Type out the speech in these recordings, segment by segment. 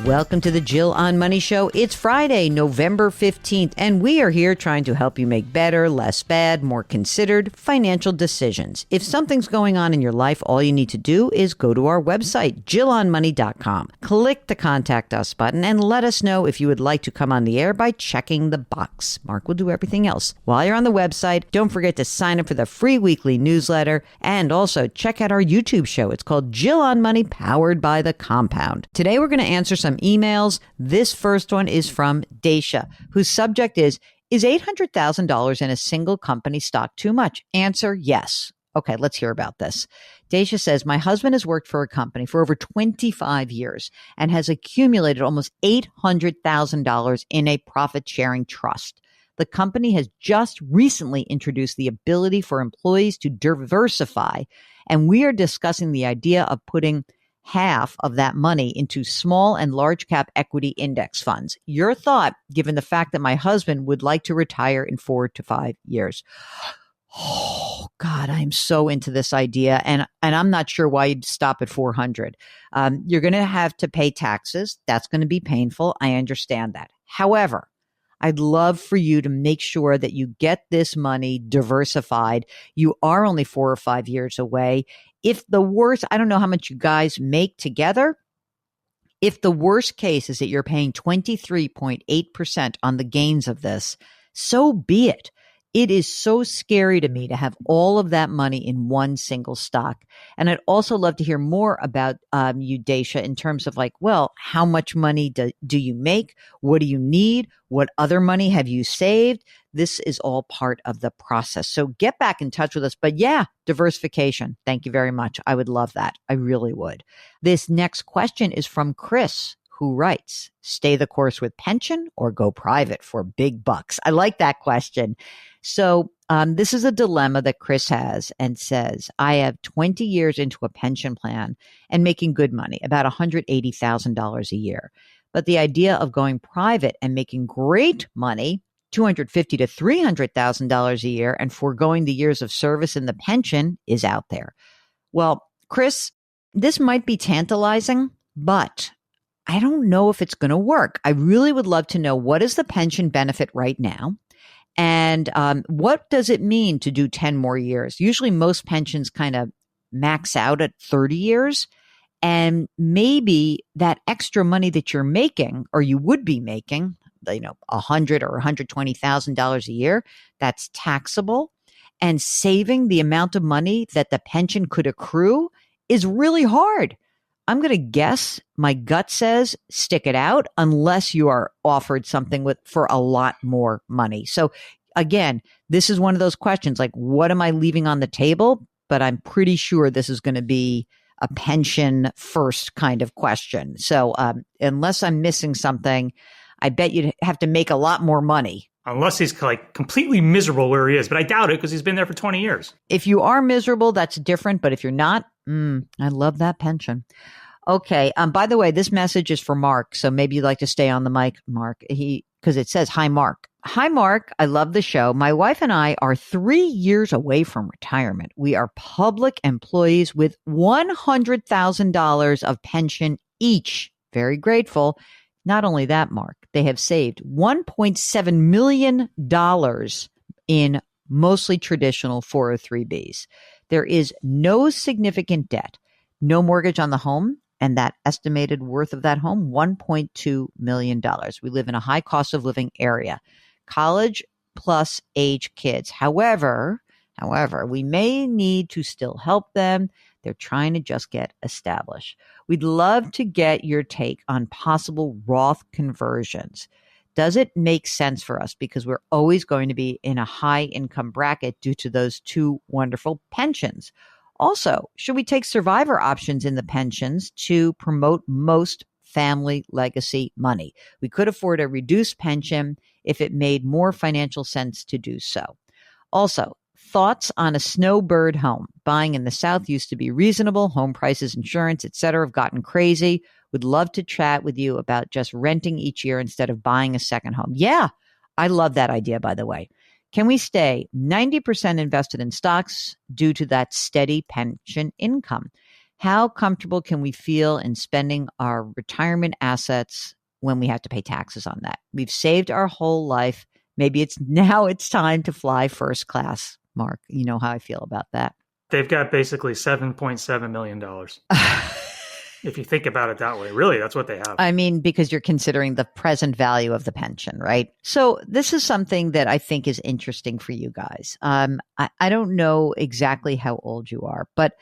Welcome to the Jill on Money Show. It's Friday, November 15th, and we are here trying to help you make better, less bad, more considered financial decisions. If something's going on in your life, all you need to do is go to our website, jillonmoney.com. Click the Contact Us button and let us know if you would like to come on the air by checking the box. Mark will do everything else. While you're on the website, don't forget to sign up for the free weekly newsletter and also check out our YouTube show. It's called Jill on Money, powered by the Compound. Today, we're going to answer some emails. This first one is from Daisha, whose subject is $800,000 in a single company stock too much? Answer, yes. Okay, let's hear about this. Daisha says, my husband has worked for a company for over 25 years and has accumulated almost $800,000 in a profit-sharing trust. The company has just recently introduced the ability for employees to diversify, and we are discussing the idea of putting half of that money into small and large cap equity index funds. Your thought, given the fact that my husband would like to retire in 4 to 5 years. Oh God, I'm so into this idea. And I'm not sure why you'd stop at 400. You're going to have to pay taxes. That's going to be painful. I understand that. However, I'd love for you to make sure that you get this money diversified. You are only 4 or 5 years away. If the worst, I don't know how much you guys make together. If the worst case is that you're paying 23.8% on the gains of this, so be it. It is so scary to me to have all of that money in one single stock. And I'd also love to hear more about you, Daisha, in terms of like, well, how much money do you make? What do you need? What other money have you saved? This is all part of the process. So get back in touch with us. But yeah, diversification. Thank you very much. I would love that. I really would. This next question is from Chris, who writes, stay the course with pension or go private for big bucks? I like that question. So this is a dilemma that Chris has and says, I have 20 years into a pension plan and making good money, about $180,000 a year. But the idea of going private and making great money, $250,000 to $300,000 a year, and foregoing the years of service in the pension is out there. Well, Chris, this might be tantalizing, but I don't know if it's going to work. I really would love to know, what is the pension benefit right now? And what does it mean to do 10 more years? Usually most pensions kind of max out at 30 years. And maybe that extra money that you're making, or you would be making, $100,000 or $120,000 a year, that's taxable. And saving the amount of money that the pension could accrue is really hard. I'm going to guess, my gut says, stick it out unless you are offered something for a lot more money. So again, this is one of those questions like, what am I leaving on the table? But I'm pretty sure this is going to be a pension first kind of question. So unless I'm missing something, I bet you'd have to make a lot more money. Unless he's like completely miserable where he is. But I doubt it because he's been there for 20 years. If you are miserable, that's different. But if you're not, I love that pension. Okay. By the way, this message is for Mark. So maybe you'd like to stay on the mic, Mark, because it says, hi, Mark. Hi, Mark. I love the show. My wife and I are 3 years away from retirement. We are public employees with $100,000 of pension each. Very grateful. Not only that, Mark, they have saved $1.7 million in mostly traditional 403Bs. There is no significant debt, no mortgage on the home, and that estimated worth of that home, $1.2 million. We live in a high cost of living area, college plus age kids. However, we may need to still help them. They're trying to just get established. We'd love to get your take on possible Roth conversions. Does it make sense for us? Because we're always going to be in a high income bracket due to those two wonderful pensions. Also, should we take survivor options in the pensions to promote most family legacy money? We could afford a reduced pension if it made more financial sense to do so. Also, thoughts on a snowbird home. Buying in the South used to be reasonable. Home prices, insurance, etc. have gotten crazy. Would love to chat with you about just renting each year instead of buying a second home. Yeah, I love that idea, by the way. Can we stay 90% invested in stocks due to that steady pension income? How comfortable can we feel in spending our retirement assets when we have to pay taxes on that? We've saved our whole life. Maybe it's time to fly first class. Mark, you know how I feel about that. They've got basically $7.7 million. If you think about it that way, really, that's what they have. I mean, because you're considering the present value of the pension, right? So this is something that I think is interesting for you guys. I don't know exactly how old you are, but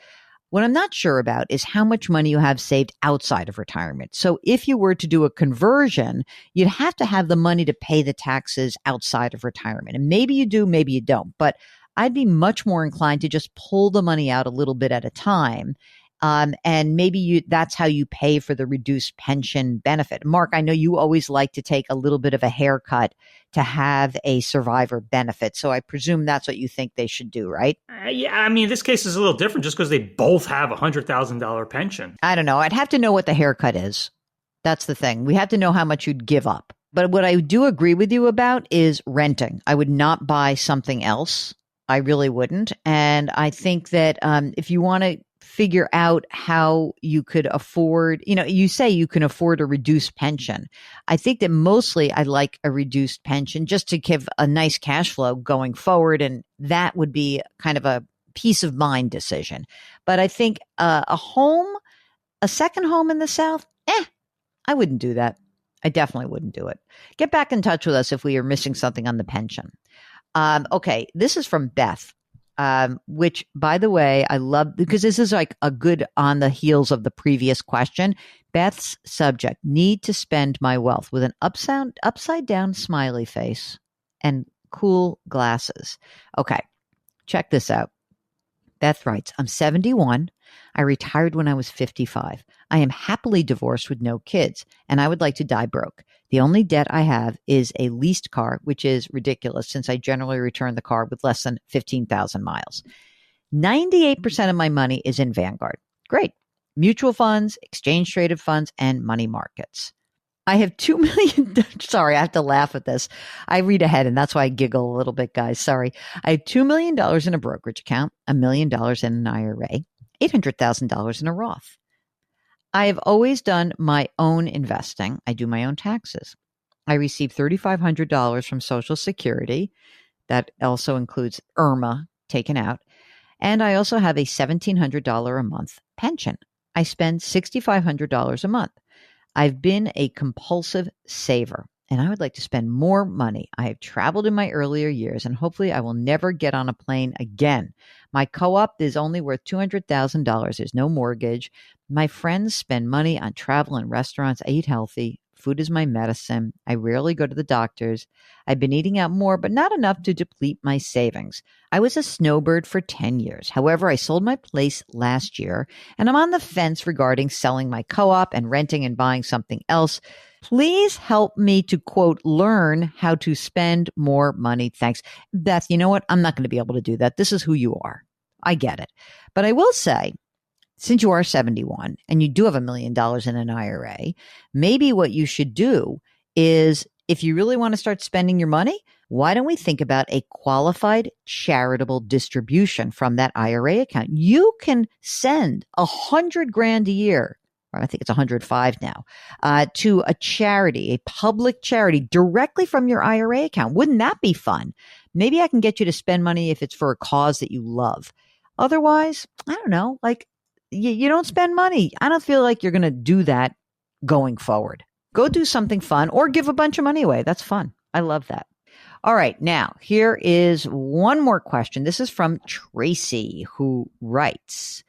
what I'm not sure about is how much money you have saved outside of retirement. So if you were to do a conversion, you'd have to have the money to pay the taxes outside of retirement. And maybe you do, maybe you don't. But I'd be much more inclined to just pull the money out a little bit at a time. And maybe that's how you pay for the reduced pension benefit. Mark, I know you always like to take a little bit of a haircut to have a survivor benefit. So I presume that's what you think they should do, right? Yeah, I mean, this case is a little different just because they both have a $100,000 pension. I don't know. I'd have to know what the haircut is. That's the thing. We have to know how much you'd give up. But what I do agree with you about is renting. I would not buy something else. I really wouldn't. And I think that if you want to figure out how you could afford, you say you can afford a reduced pension. I think that mostly I like a reduced pension just to give a nice cash flow going forward. And that would be kind of a peace of mind decision. But I think a second home in the South, I wouldn't do that. I definitely wouldn't do it. Get back in touch with us if we are missing something on the pension. Okay, this is from Beth. Which, by the way, I love because this is like a good on the heels of the previous question. Beth's subject: need to spend my wealth, with an upside down smiley face and cool glasses. Okay, check this out. Beth writes, I'm 71. I retired when I was 55. I am happily divorced with no kids, and I would like to die broke. The only debt I have is a leased car, which is ridiculous since I generally return the car with less than 15,000 miles. 98% of my money is in Vanguard. Great. Mutual funds, exchange traded funds, and money markets. I have $2 million. Sorry, I have to laugh at this. I read ahead, and that's why I giggle a little bit, guys. Sorry. I have $2 million in a brokerage account, $1 million in an IRA, $800,000 in a Roth. I have always done my own investing. I do my own taxes. I receive $3,500 from Social Security. That also includes IRMA taken out. And I also have a $1,700 a month pension. I spend $6,500 a month. I've been a compulsive saver, and I would like to spend more money. I have traveled in my earlier years, and hopefully I will never get on a plane again. My co-op is only worth $200,000. There's no mortgage. My friends spend money on travel and restaurants. I eat healthy. Food is my medicine. I rarely go to the doctors. I've been eating out more, but not enough to deplete my savings. I was a snowbird for 10 years. However, I sold my place last year, and I'm on the fence regarding selling my co-op and renting and buying something else. Please help me to, quote, learn how to spend more money. Thanks. Beth, you know what? I'm not going to be able to do that. This is who you are. I get it. But I will say, since you are 71 and you do have $1 million in an IRA, maybe what you should do is, if you really want to start spending your money, why don't we think about a qualified charitable distribution from that IRA account? You can send $100,000 a year, or I think it's 105 now, to a charity, a public charity, directly from your IRA account. Wouldn't that be fun? Maybe I can get you to spend money if it's for a cause that you love. Otherwise, I don't know, like, you don't spend money. I don't feel like you're going to do that going forward. Go do something fun or give a bunch of money away. That's fun. I love that. All right. Now, here is one more question. This is from Tracy, who writes,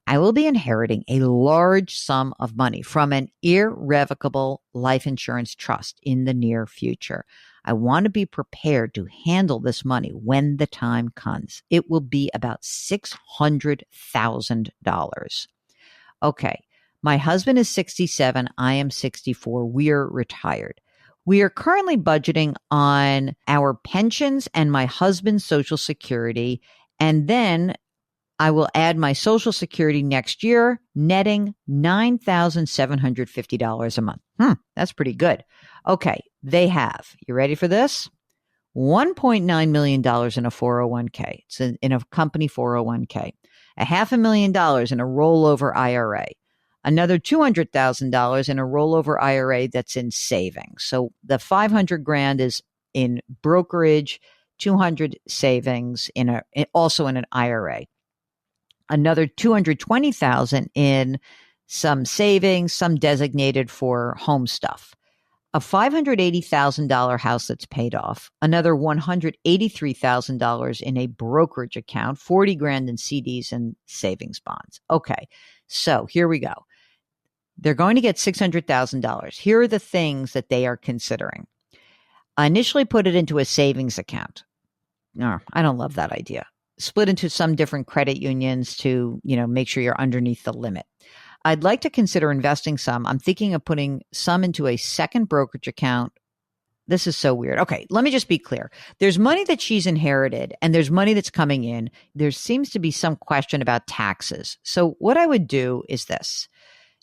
I will be inheriting a large sum of money from an irrevocable life insurance trust in the near future. I want to be prepared to handle this money when the time comes. It will be about $600,000. Okay. My husband is 67. I am 64. We are retired. We are currently budgeting on our pensions and my husband's Social Security. And then I will add my Social Security next year, netting $9,750 a month. That's pretty good. Okay, they have, you ready for this? $1.9 million in a 401k. It's in a company 401k. $500,000 in a rollover IRA, another $200,000 in a rollover IRA that's in savings. So the 500 grand is in brokerage, 200 savings also in an IRA. Another 220,000 in some savings, some designated for home stuff. A $580,000 house that's paid off, another $183,000 in a brokerage account, 40 grand in CDs and savings bonds. Okay, so here we go. They're going to get $600,000. Here are the things that they are considering. I initially put it into a savings account. No, I don't love that idea. Split into some different credit unions to, make sure you're underneath the limit. I'd like to consider investing some. I'm thinking of putting some into a second brokerage account. This is so weird. Okay, let me just be clear. There's money that she's inherited and there's money that's coming in. There seems to be some question about taxes. So what I would do is this.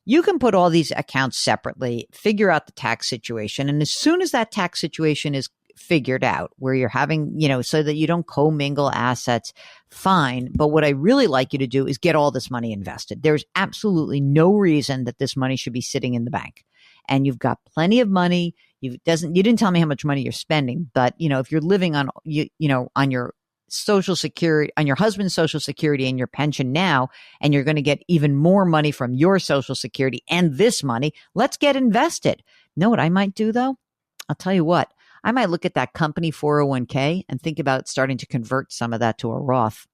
You can put all these accounts separately, figure out the tax situation. And as soon as that tax situation is figured out where you're having, so that you don't commingle assets, fine. But what I really like you to do is get all this money invested. There's absolutely no reason that this money should be sitting in the bank. And you've got plenty of money. You didn't tell me how much money you're spending, but if you're living on, on your Social Security, on your husband's Social Security and your pension now, and you're going to get even more money from your Social Security and this money, let's get invested. Know what I might do though? I'll tell you what. I might look at that company 401k and think about starting to convert some of that to a Roth.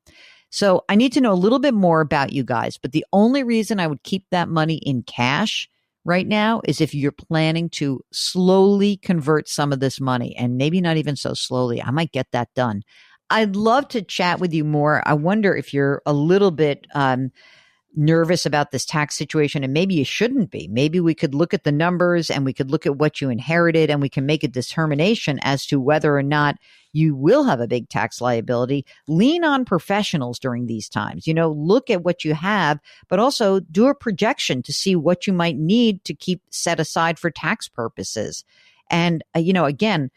So I need to know a little bit more about you guys, but the only reason I would keep that money in cash right now is if you're planning to slowly convert some of this money, and maybe not even so slowly. I might get that done. I'd love to chat with you more. I wonder if you're a little bit nervous about this tax situation, and maybe you shouldn't be. Maybe we could look at the numbers and we could look at what you inherited and we can make a determination as to whether or not you will have a big tax liability. Lean on professionals during these times. Look at what you have, but also do a projection to see what you might need to keep set aside for tax purposes. And, again,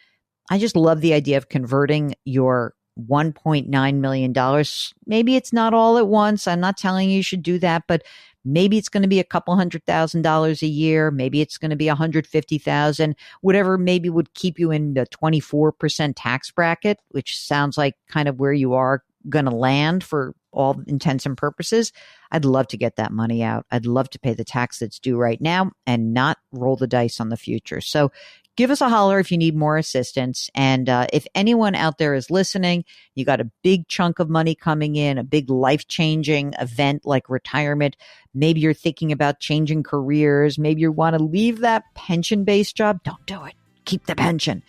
I just love the idea of converting your $1.9 million. Maybe it's not all at once. I'm not telling you should do that, but maybe it's going to be a couple $100,000 a year. Maybe it's going to be $150,000, whatever maybe would keep you in the 24% tax bracket, which sounds like kind of where you are going to land for all intents and purposes. I'd love to get that money out. I'd love to pay the tax that's due right now and not roll the dice on the future. So give us a holler if you need more assistance. And if anyone out there is listening, you got a big chunk of money coming in, a big life-changing event like retirement. Maybe you're thinking about changing careers. Maybe you want to leave that pension-based job. Don't do it. Keep the pension.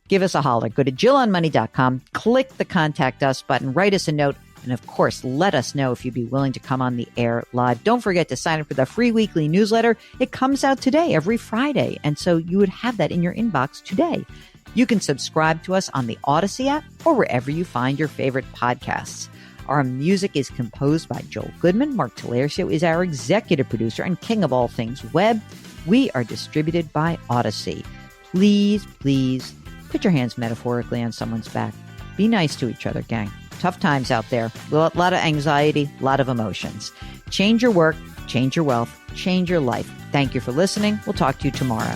Give us a holler. Go to JillOnMoney.com, click the Contact Us button, write us a note, and of course, let us know if you'd be willing to come on the air live. Don't forget to sign up for the free weekly newsletter. It comes out today, every Friday. And so you would have that in your inbox today. You can subscribe to us on the Odyssey app or wherever you find your favorite podcasts. Our music is composed by Joel Goodman. Mark Talercio is our executive producer and king of all things web. We are distributed by Odyssey. Please, please put your hands metaphorically on someone's back. Be nice to each other, gang. Tough times out there. A lot of anxiety, a lot of emotions. Change your work, change your wealth, change your life. Thank you for listening. We'll talk to you tomorrow.